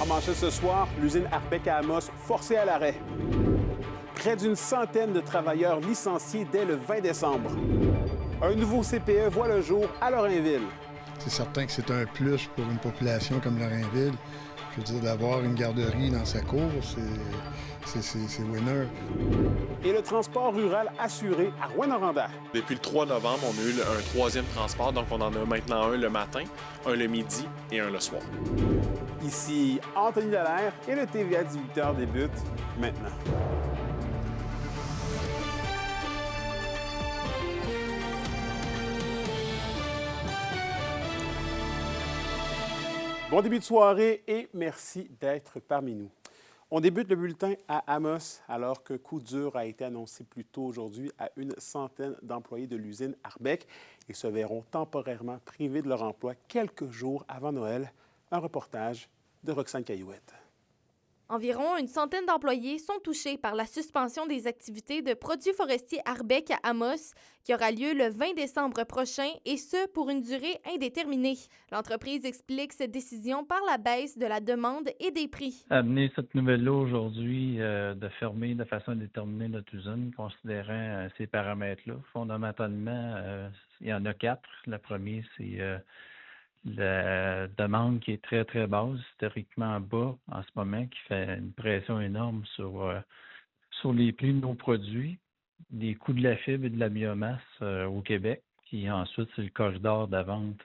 En manchette ce soir, l'usine Arbec à Amos forcée à l'arrêt. Près d'une centaine de travailleurs licenciés dès le 20 décembre. Un nouveau CPE voit le jour à Lorrainville. C'est certain que c'est un plus pour une population comme Lorrainville. Je veux dire, d'avoir une garderie dans sa cour, c'est winner. Et le transport rural assuré à Rouyn-Noranda. Depuis le 3 novembre, on a eu un troisième transport, donc on en a maintenant un le matin, un le midi et un le soir. Ici Anthony Dallaire et le TVA 18h débute maintenant. Bon début de soirée et merci d'être parmi nous. On débute le bulletin à Amos alors que coup dur a été annoncé plus tôt aujourd'hui à une centaine d'employés de l'usine Arbec. Ils se verront temporairement privés de leur emploi quelques jours avant Noël. Un reportage de Roxane Caillouette. Environ une centaine d'employés sont touchés par la suspension des activités de produits forestiers Arbec à Amos, qui aura lieu le 20 décembre prochain, et ce, pour une durée indéterminée. L'entreprise explique cette décision par la baisse de la demande et des prix. Amener cette nouvelle-là aujourd'hui, de fermer de façon indéterminée notre usine, considérant ces paramètres-là. Fondamentalement, il y en a 4. Le premier, c'est la demande qui est très, très basse, historiquement bas en ce moment, qui fait une pression énorme sur les prix de nos produits, les coûts de la fibre et de la biomasse au Québec. Puis ensuite, c'est le corridor de vente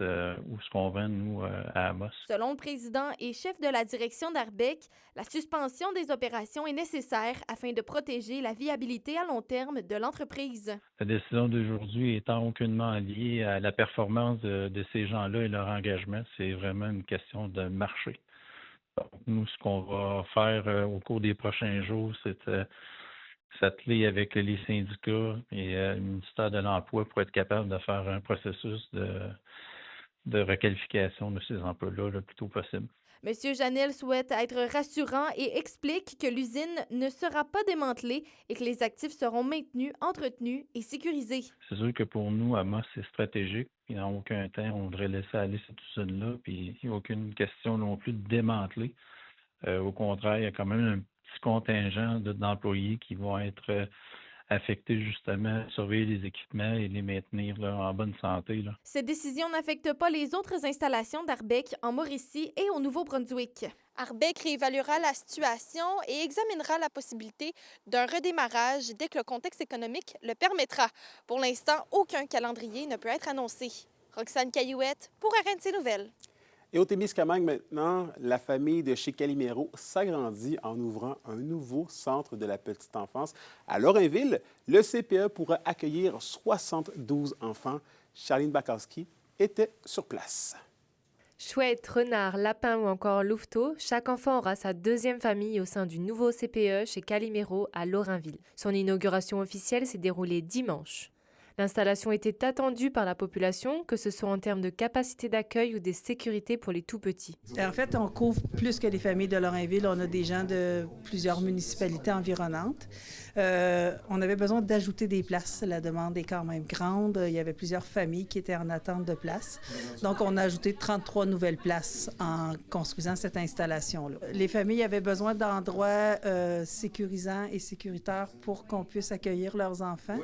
où ce qu'on vend, nous, à Amos. Selon le président et chef de la direction d'Arbec, la suspension des opérations est nécessaire afin de protéger la viabilité à long terme de l'entreprise. La décision d'aujourd'hui étant aucunement liée à la performance de ces gens-là et leur engagement, c'est vraiment une question de marché. Donc, nous, ce qu'on va faire au cours des prochains jours, c'est s'atteler avec les syndicats et le ministère de l'Emploi pour être capable de faire un processus de requalification de ces emplois-là le plus tôt possible. M. Janel souhaite être rassurant et explique que l'usine ne sera pas démantelée et que les actifs seront maintenus, entretenus et sécurisés. C'est sûr que pour nous, Amos, c'est stratégique. Puis en aucun temps, on voudrait laisser aller cette usine-là. Puis il n'y a aucune question non plus de démanteler. Au contraire, il y a quand même un petit contingent d'employés qui vont être affectés justement à surveiller les équipements et les maintenir là, en bonne santé. Là. Cette décision n'affecte pas les autres installations d'Arbec en Mauricie et au Nouveau-Brunswick. Arbec réévaluera la situation et examinera la possibilité d'un redémarrage dès que le contexte économique le permettra. Pour l'instant, aucun calendrier ne peut être annoncé. Roxane Caillouette pour RNC Nouvelles. Et au Témiscamingue maintenant, la famille de chez Calimero s'agrandit en ouvrant un nouveau centre de la petite enfance. À Lorrainville, le CPE pourra accueillir 72 enfants. Charline Bakowski était sur place. Chouette, renard, lapin ou encore louveteau, chaque enfant aura sa deuxième famille au sein du nouveau CPE chez Calimero à Lorrainville. Son inauguration officielle s'est déroulée dimanche. L'installation était attendue par la population, que ce soit en termes de capacité d'accueil ou des sécurités pour les tout-petits. En fait, on couvre plus que les familles de Lorrainville. On a des gens de plusieurs municipalités environnantes. On avait besoin d'ajouter des places. La demande est quand même grande. Il y avait plusieurs familles qui étaient en attente de places. Donc, on a ajouté 33 nouvelles places en construisant cette installation-là. Les familles avaient besoin d'endroits sécurisants et sécuritaires pour qu'on puisse accueillir leurs enfants.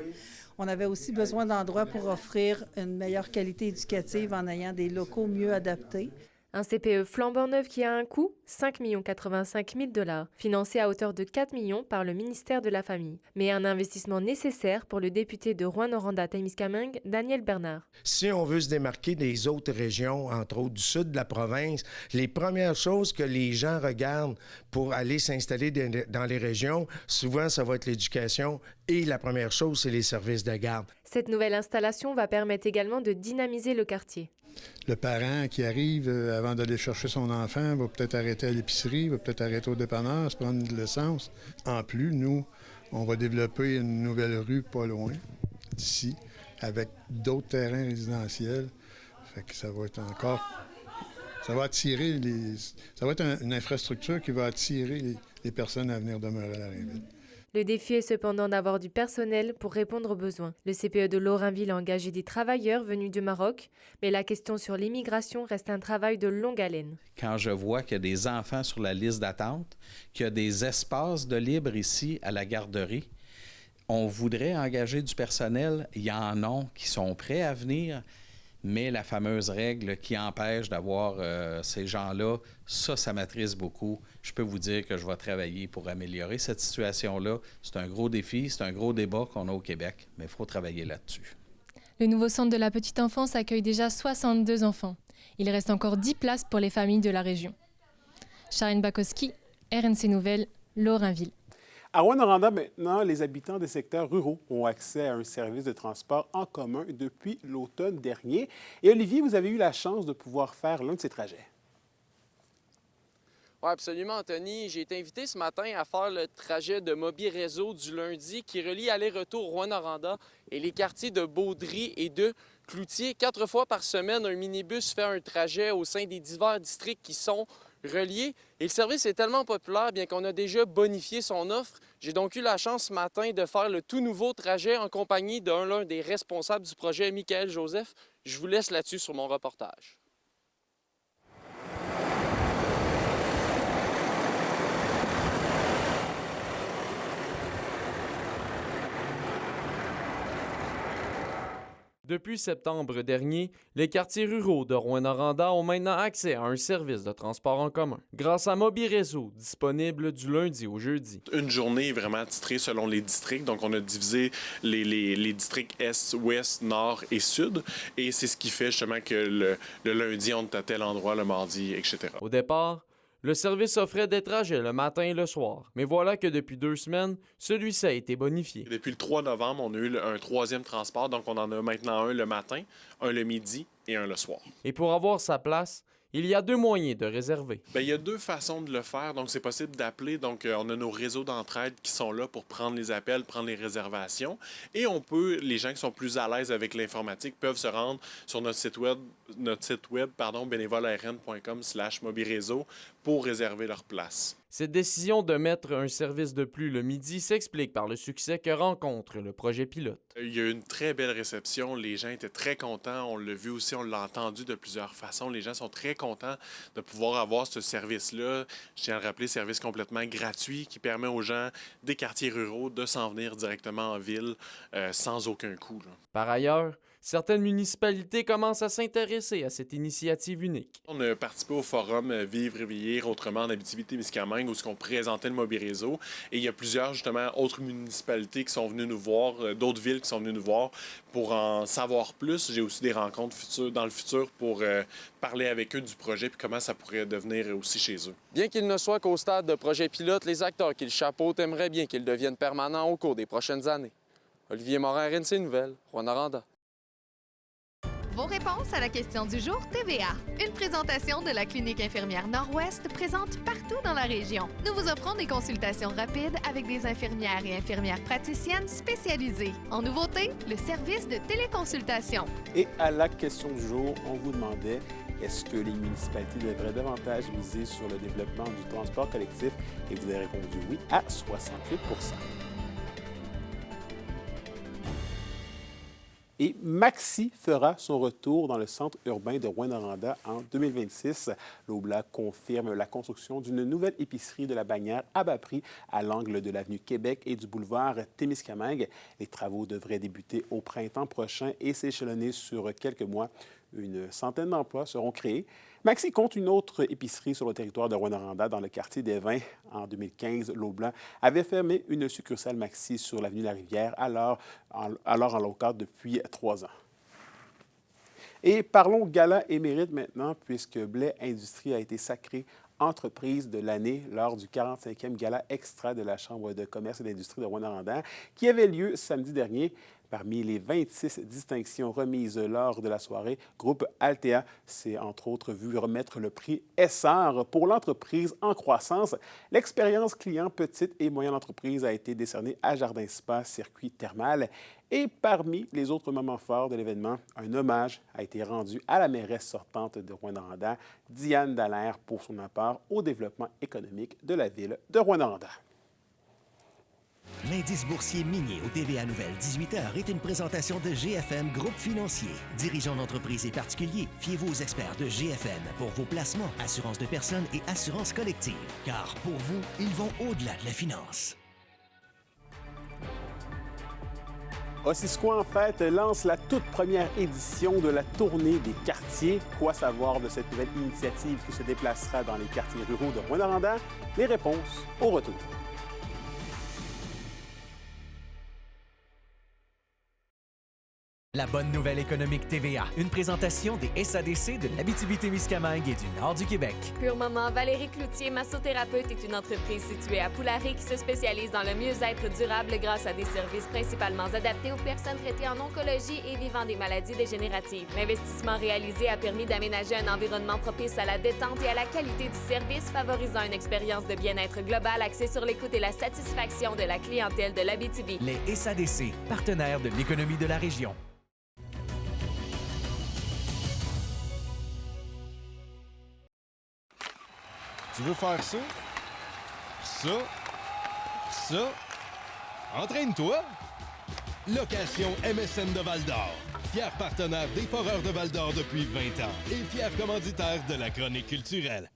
On avait aussi besoin d'endroits pour offrir une meilleure qualité éducative en ayant des locaux mieux adaptés. Un CPE flambant neuf qui a un coût, 5 085 000 $, financé à hauteur de 4 millions par le ministère de la Famille. Mais un investissement nécessaire pour le député de Rouyn-Noranda-Témiscamingue, Daniel Bernard. Si on veut se démarquer des autres régions, entre autres du sud de la province, les premières choses que les gens regardent pour aller s'installer dans les régions, souvent ça va être l'éducation et la première chose, c'est les services de garde. Cette nouvelle installation va permettre également de dynamiser le quartier. Le parent qui arrive avant d'aller chercher son enfant va peut-être arrêter à l'épicerie, va peut-être arrêter au dépanneur, se prendre de l'essence. En plus, nous, on va développer une nouvelle rue pas loin d'ici, avec d'autres terrains résidentiels. Fait que ça va être encore... Ça va attirer ça va être une infrastructure qui va attirer les personnes à venir demeurer à Lorrainville. Le défi est cependant d'avoir du personnel pour répondre aux besoins. Le CPE de Lorrainville a engagé des travailleurs venus du Maroc, mais la question sur l'immigration reste un travail de longue haleine. Quand je vois qu'il y a des enfants sur la liste d'attente, qu'il y a des espaces de libre ici à la garderie, on voudrait engager du personnel. Il y en a qui sont prêts à venir, mais la fameuse règle qui empêche d'avoir ces gens-là, ça m'attriste beaucoup. Je peux vous dire que je vais travailler pour améliorer cette situation-là. C'est un gros défi, c'est un gros débat qu'on a au Québec, mais il faut travailler là-dessus. Le nouveau centre de la petite enfance accueille déjà 62 enfants. Il reste encore 10 places pour les familles de la région. Charine Bakowski, RNC Nouvelles, Lorrainville. À Rouyn-Noranda, maintenant, les habitants des secteurs ruraux ont accès à un service de transport en commun depuis l'automne dernier. Et Olivier, vous avez eu la chance de pouvoir faire l'un de ces trajets. Oui, absolument, Anthony. J'ai été invité ce matin à faire le trajet de Mobi-Réseau du lundi qui relie aller-retour Rouyn-Noranda et les quartiers de Baudry et de Cloutier. 4 fois par semaine, un minibus fait un trajet au sein des divers districts qui sont reliés. Et le service est tellement populaire, bien qu'on a déjà bonifié son offre. J'ai donc eu la chance ce matin de faire le tout nouveau trajet en compagnie l'un des responsables du projet, Michael Joseph. Je vous laisse là-dessus sur mon reportage. Depuis septembre dernier, les quartiers ruraux de Rouyn-Noranda ont maintenant accès à un service de transport en commun grâce à Mobi-Réseau, disponible du lundi au jeudi. Une journée vraiment titrée selon les districts. Donc, on a divisé les districts Est, Ouest, Nord et Sud. Et c'est ce qui fait justement que le lundi, on est à tel endroit, le mardi, etc. Au départ, le service offrait des trajets le matin et le soir. Mais voilà que depuis 2 semaines, celui-ci a été bonifié. Depuis le 3 novembre, on a eu un 3e transport. Donc, on en a maintenant un le matin, un le midi et un le soir. Et pour avoir sa place, il y a 2 moyens de réserver. Bien, il y a 2 façons de le faire. Donc, c'est possible d'appeler. Donc, on a nos réseaux d'entraide qui sont là pour prendre les appels, prendre les réservations. Et les gens qui sont plus à l'aise avec l'informatique peuvent se rendre sur notre site web bénévolern.com/mobiréseau pour réserver leur place. Cette décision de mettre un service de plus le midi s'explique par le succès que rencontre le projet pilote. Il y a eu une très belle réception. Les gens étaient très contents. On l'a vu aussi, on l'a entendu de plusieurs façons. Les gens sont très contents de pouvoir avoir ce service-là. Je tiens à le rappeler, service complètement gratuit qui permet aux gens des quartiers ruraux de s'en venir directement en ville sans aucun coût. Par ailleurs, certaines municipalités commencent à s'intéresser à cette initiative unique. On a participé au forum Vivre et vieillir autrement en Abitibi-Témiscamingue où on présentait le Mobi-Réseau. Et il y a plusieurs, justement, autres municipalités qui sont venues nous voir, d'autres villes qui sont venues nous voir pour en savoir plus. J'ai aussi des rencontres dans le futur pour parler avec eux du projet et comment ça pourrait devenir aussi chez eux. Bien qu'il ne soit qu'au stade de projet pilote, les acteurs qui le chapeautent aimeraient bien qu'il devienne permanent au cours des prochaines années. Olivier Morin, RNC Nouvelles, Rouyn-Noranda. Vos réponses à la question du jour TVA. Une présentation de la Clinique infirmière Nord-Ouest présente partout dans la région. Nous vous offrons des consultations rapides avec des infirmières et infirmières praticiennes spécialisées. En nouveauté, le service de téléconsultation. Et à la question du jour, on vous demandait est-ce que les municipalités devraient davantage miser sur le développement du transport collectif? Et vous avez répondu oui à 68 %. Et Maxi fera son retour dans le centre urbain de Rouyn-Noranda en 2026. L'Oblat confirme la construction d'une nouvelle épicerie de la bannière à bas prix à l'angle de l'avenue Québec et du boulevard Témiscamingue. Les travaux devraient débuter au printemps prochain et s'échelonner sur quelques mois. Une centaine d'emplois seront créés. Maxi compte une autre épicerie sur le territoire de Rouyn-Noranda dans le quartier des Vins. En 2015, l'Oblat avait fermé une succursale Maxi sur l'avenue La Rivière, alors en local depuis 3 ans. Et parlons gala et mérite maintenant, puisque Blais Industrie a été sacrée entreprise de l'année lors du 45e gala extra de la Chambre de commerce et d'industrie de Rouyn-Noranda, qui avait lieu samedi dernier. Parmi les 26 distinctions remises lors de la soirée, Groupe Altea s'est entre autres vu remettre le prix Essar pour l'entreprise en croissance. L'expérience client petite et moyenne entreprise a été décernée à Jardin Spa Circuit Thermal. Et parmi les autres moments forts de l'événement, un hommage a été rendu à la mairesse sortante de Rouyn-Noranda, Diane Dallaire, pour son apport au développement économique de la ville de Rouyn-Noranda. L'indice boursier minier au TVA Nouvelle 18h est une présentation de GFM Groupe Financier. Dirigeants d'entreprises et particuliers, fiez-vous aux experts de GFM pour vos placements, assurances de personnes et assurances collectives. Car pour vous, ils vont au-delà de la finance. Ossisquo en Fête lance la toute première édition de la Tournée des quartiers. Quoi savoir de cette nouvelle initiative qui se déplacera dans les quartiers ruraux de Rouyn-Noranda? Les réponses au retour. La bonne nouvelle économique TVA, une présentation des SADC de l'Abitibi-Témiscamingue et du nord du Québec. Pur Moment, Valérie Cloutier, massothérapeute, est une entreprise située à Poularé qui se spécialise dans le mieux-être durable grâce à des services principalement adaptés aux personnes traitées en oncologie et vivant des maladies dégénératives. L'investissement réalisé a permis d'aménager un environnement propice à la détente et à la qualité du service, favorisant une expérience de bien-être globale axée sur l'écoute et la satisfaction de la clientèle de l'Abitibi. Les SADC, partenaires de l'économie de la région. Tu veux faire ça? Ça? Ça? Entraîne-toi! Location MSN de Val-d'Or. Fier partenaire des Foreurs de Val-d'Or depuis 20 ans et fier commanditaire de la chronique culturelle.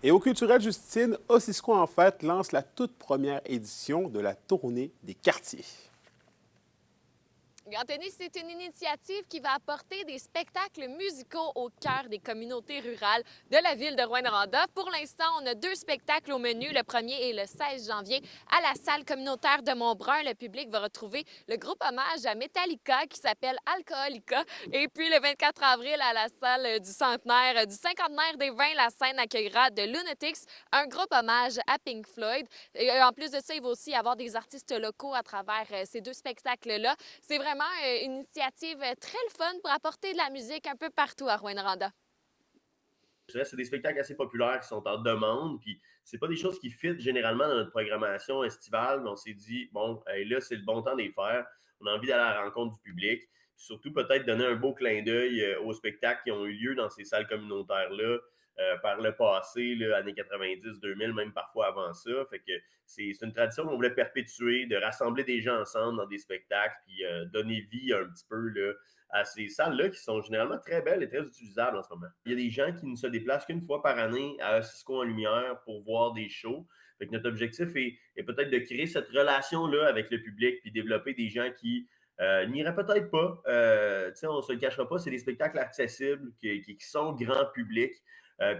Et au Culturel Justine, Ossisquo en Fête lance la toute première édition de la Tournée des quartiers. Anthony, c'est une initiative qui va apporter des spectacles musicaux au cœur des communautés rurales de la ville de Rouyn-Noranda. Pour l'instant, on a 2 spectacles au menu. Le premier est le 16 janvier à la salle communautaire de Montbrun. Le public va retrouver le groupe hommage à Metallica qui s'appelle Alcoholica. Et puis le 24 avril à la salle du centenaire, du cinquantenaire des vins, la scène accueillera The Lunatics, un groupe hommage à Pink Floyd. Et en plus de ça, il va aussi y avoir des artistes locaux à travers ces 2 spectacles-là. C'est vraiment une initiative très le fun pour apporter de la musique un peu partout à Rouyn-Noranda. Je dirais que c'est des spectacles assez populaires qui sont en demande, puis c'est pas des choses qui fit généralement dans notre programmation estivale, mais on s'est dit, bon, là, c'est le bon temps de les faire. On a envie d'aller à la rencontre du public, puis surtout peut-être donner un beau clin d'œil aux spectacles qui ont eu lieu dans ces salles communautaires-là par le passé, là, années 90, 2000, même parfois avant ça. Fait que c'est une tradition qu'on voulait perpétuer, de rassembler des gens ensemble dans des spectacles, puis donner vie un petit peu là, à ces salles-là qui sont généralement très belles et très utilisables en ce moment. Il y a des gens qui ne se déplacent qu'une fois par année à Ossisquo en Lumière pour voir des shows. Fait que notre objectif est peut-être de créer cette relation-là avec le public, puis développer des gens qui n'iraient peut-être pas. On ne se le cachera pas, c'est des spectacles accessibles qui sont grand public.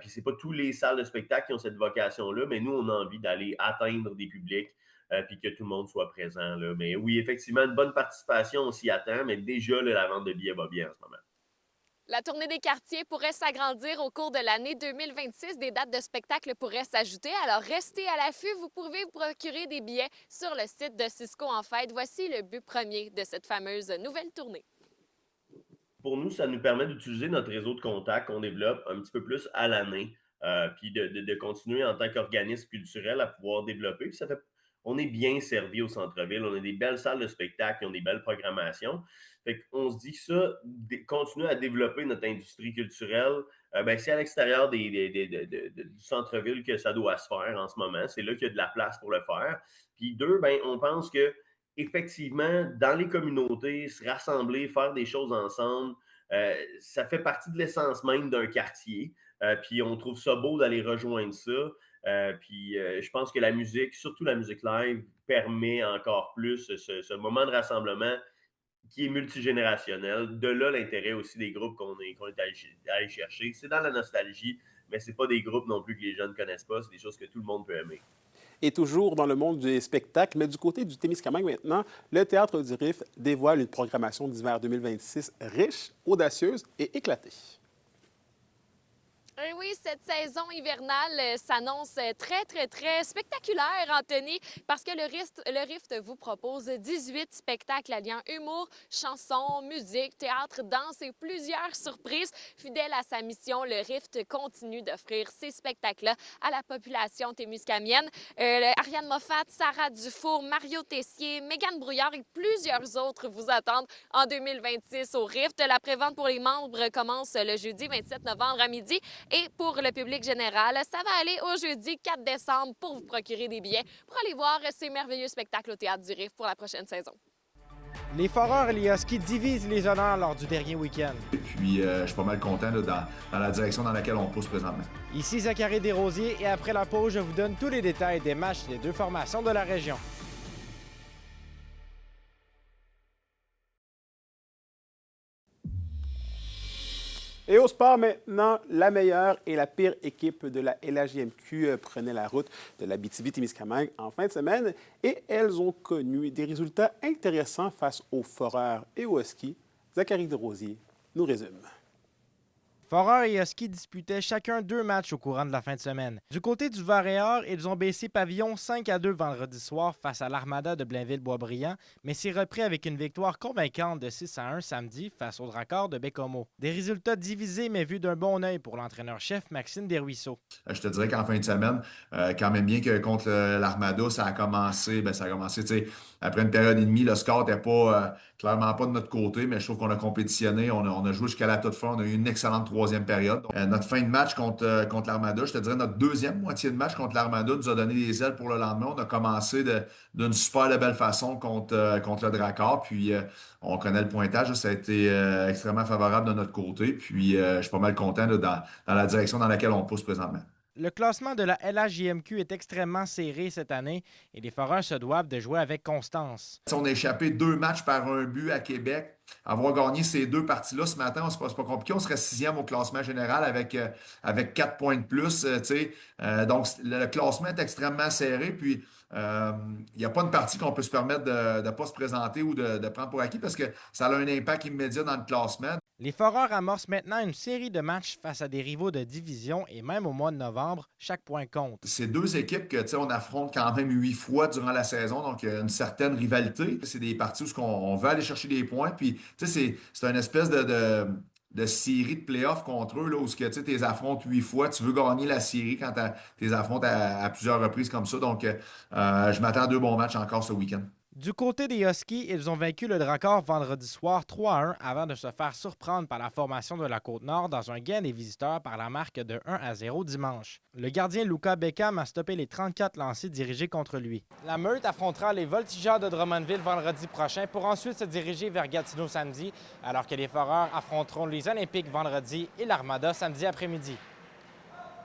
Puis c'est pas tous les salles de spectacle qui ont cette vocation-là, mais nous, on a envie d'aller atteindre des publics puis que tout le monde soit présent. Là. Mais oui, effectivement, une bonne participation, on s'y attend, mais déjà, là, la vente de billets va bien en ce moment. La tournée des quartiers pourrait s'agrandir au cours de l'année 2026. Des dates de spectacle pourraient s'ajouter. Alors, restez à l'affût. Vous pouvez vous procurer des billets sur le site d'Ossisquo en Fête. Voici le but premier de cette fameuse nouvelle tournée. Pour nous, ça nous permet d'utiliser notre réseau de contacts qu'on développe un petit peu plus à l'année, puis de continuer en tant qu'organisme culturel à pouvoir développer. Puis on est bien servi au centre-ville. On a des belles salles de spectacle qui ont des belles programmations. Fait qu'on se dit que ça, continuer à développer notre industrie culturelle, c'est à l'extérieur du centre-ville que ça doit se faire en ce moment. C'est là qu'il y a de la place pour le faire. Puis 2, on pense que effectivement, dans les communautés, se rassembler, faire des choses ensemble, ça fait partie de l'essence même d'un quartier. Puis on trouve ça beau d'aller rejoindre ça. Je pense que la musique, surtout la musique live, permet encore plus ce moment de rassemblement qui est multigénérationnel. De là, l'intérêt aussi des groupes qu'on est allé chercher. C'est dans la nostalgie, mais ce n'est pas des groupes non plus que les jeunes ne connaissent pas. C'est des choses que tout le monde peut aimer. Et toujours dans le monde du spectacle, mais du côté du Témiscamingue maintenant, le Théâtre du Rift dévoile une programmation d'hiver 2026 riche, audacieuse et éclatée. Et oui, cette saison hivernale s'annonce très, très, très spectaculaire, Anthony, parce que le Rift vous propose 18 spectacles alliant humour, chansons, musique, théâtre, danse et plusieurs surprises. Fidèle à sa mission, le Rift continue d'offrir ces spectacles-là à la population témiscamienne. Ariane Moffat, Sarah Dufour, Mario Tessier, Mégane Brouillard et plusieurs autres vous attendent en 2026 au Rift. La prévente pour les membres commence le jeudi 27 novembre à midi. Et pour le public général, ça va aller au jeudi 4 décembre pour vous procurer des billets pour aller voir ces merveilleux spectacles au Théâtre du Riff pour la prochaine saison. Les Foreurs et les Huskies divisent les honneurs lors du dernier week-end. Et puis, je suis pas mal content là, dans la direction dans laquelle on pousse présentement. Ici Zachary Desrosiers et après la pause, je vous donne tous les détails des matchs des deux formations de la région. Et au sport maintenant, la meilleure et la pire équipe de la LHJMQ prenait la route de l'Abitibi-Témiscamingue en fin de semaine et elles ont connu des résultats intéressants face aux Foreurs et aux Huskies. Zachary Desrosiers nous résume. Foreurs et Huskies disputaient chacun 2 matchs au courant de la fin de semaine. Du côté du Vert-et-Or, ils ont baissé pavillon 5-2 vendredi soir face à l'Armada de Blainville-Boisbriand, mais s'est repris avec une victoire convaincante de 6-1 samedi face au Dracard de Bécomo. Des résultats divisés mais vus d'un bon œil pour l'entraîneur-chef Maxime Desruisseaux. Je te dirais qu'en fin de semaine, quand même bien que contre l'Armada, ça a commencé, tu sais, après une période et demie, le score n'était pas clairement pas de notre côté, mais je trouve qu'on a compétitionné, on a joué jusqu'à la toute fin, on a eu une excellente troisième période. Notre fin de match contre l'Armada, je te dirais notre deuxième moitié de match contre l'Armada nous a donné des ailes pour le lendemain. On a commencé d'une super belle façon contre le Dracard, puis on connaît le pointage, ça a été extrêmement favorable de notre côté, puis je suis pas mal content dans la direction dans laquelle on pousse présentement. Le classement de la LHJMQ est extrêmement serré cette année et les Foreurs se doivent de jouer avec constance. On a échappé 2 matchs par un but à Québec. Avoir gagné ces 2 parties-là ce matin, c'est pas compliqué. On serait 6e au classement général avec 4 points de plus. Donc, le classement est extrêmement serré. Puis, il n'y a pas une partie qu'on peut se permettre de ne pas se présenter ou de prendre pour acquis parce que ça a un impact immédiat dans le classement. Les Foreurs amorcent maintenant une série de matchs face à des rivaux de division et même au mois de novembre, chaque point compte. C'est 2 équipes que on affronte quand même 8 fois durant la saison, donc il y a une certaine rivalité. C'est des parties où on veut aller chercher des points, puis c'est une espèce de série de playoffs contre eux, là, où tu les affrontes 8 fois. Tu veux gagner la série quand tu les affrontes à plusieurs reprises comme ça. Donc, je m'attends à 2 bons matchs encore ce week-end. Du côté des Huskies, ils ont vaincu le Dracard vendredi soir 3-1 avant de se faire surprendre par la formation de la Côte-Nord dans un gain des visiteurs par la marque de 1-0 dimanche. Le gardien Luca Beckham a stoppé les 34 lancers dirigés contre lui. La Meute affrontera les Voltigeurs de Drummondville vendredi prochain pour ensuite se diriger vers Gatineau samedi, alors que les Foreurs affronteront les Olympiques vendredi et l'Armada samedi après-midi.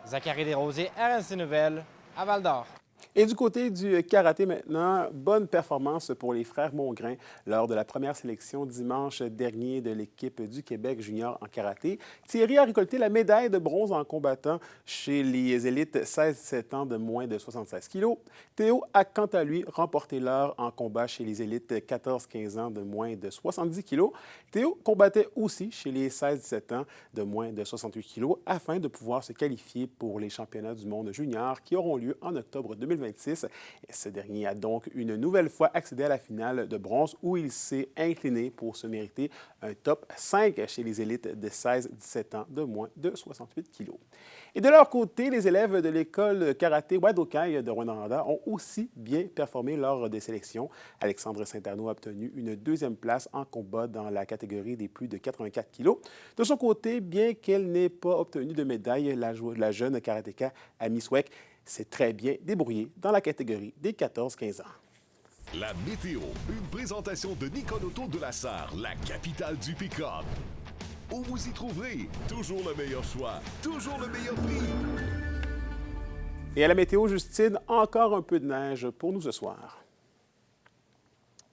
Zachary Desrosiers, RNC Nouvelles, à Val-d'Or. Et du côté du karaté maintenant, bonne performance pour les frères Mongrain lors de la première sélection dimanche dernier de l'équipe du Québec junior en karaté. Thierry a récolté la médaille de bronze en combattant chez les élites 16-17 ans de moins de 76 kg. Théo a quant à lui remporté l'or en combat chez les élites 14-15 ans de moins de 70 kg. Théo combattait aussi chez les 16-17 ans de moins de 68 kg afin de pouvoir se qualifier pour les championnats du monde junior qui auront lieu en octobre 2026. Et ce dernier a donc une nouvelle fois accédé à la finale de bronze où il s'est incliné pour se mériter un top 5 chez les élites de 16-17 ans de moins de 68 kg. Et de leur côté, les élèves de l'école karaté Wadokai de Rwanda ont aussi bien performé lors des sélections. Alexandre Saint-Arnaud a obtenu une 2e place en combat dans la catégorie des plus de 84 kg. De son côté, bien qu'elle n'ait pas obtenu de médaille, la jeune karatéka Amy Sweck s'est très bien débrouillée dans la catégorie des 14-15 ans. La météo, une présentation de Nicole Auto de la Sarre, la capitale du pick-up. Où vous y trouverez toujours le meilleur choix, toujours le meilleur prix. Et à la météo, Justine, encore un peu de neige pour nous ce soir.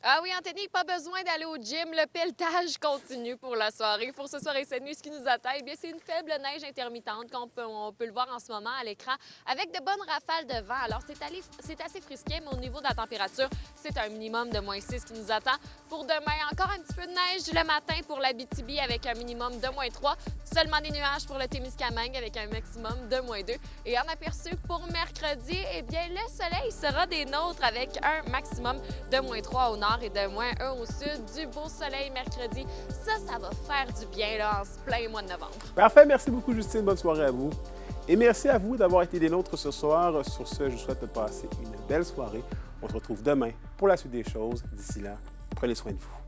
Ah oui, Anthony, pas besoin d'aller au gym. Le pelletage continue pour la soirée. Pour ce soir et cette nuit, ce qui nous attend, eh bien, c'est une faible neige intermittente on peut le voir en ce moment à l'écran avec de bonnes rafales de vent. Alors, c'est assez frisquet, mais au niveau de la température, c'est un minimum de -6 qui nous attend. Pour demain, encore un petit peu de neige le matin pour l'Abitibi avec un minimum de -3. Seulement des nuages pour le Témiscamingue avec un maximum de -2. Et en aperçu pour mercredi, eh bien, le soleil sera des nôtres avec un maximum de -3 au nord et de -1 au sud. Du beau soleil mercredi. Ça va faire du bien là, en ce plein mois de novembre. Parfait. Merci beaucoup, Justine. Bonne soirée à vous. Et merci à vous d'avoir été des nôtres ce soir. Sur ce, je vous souhaite de passer une belle soirée. On se retrouve demain pour la suite des choses. D'ici là, prenez soin de vous.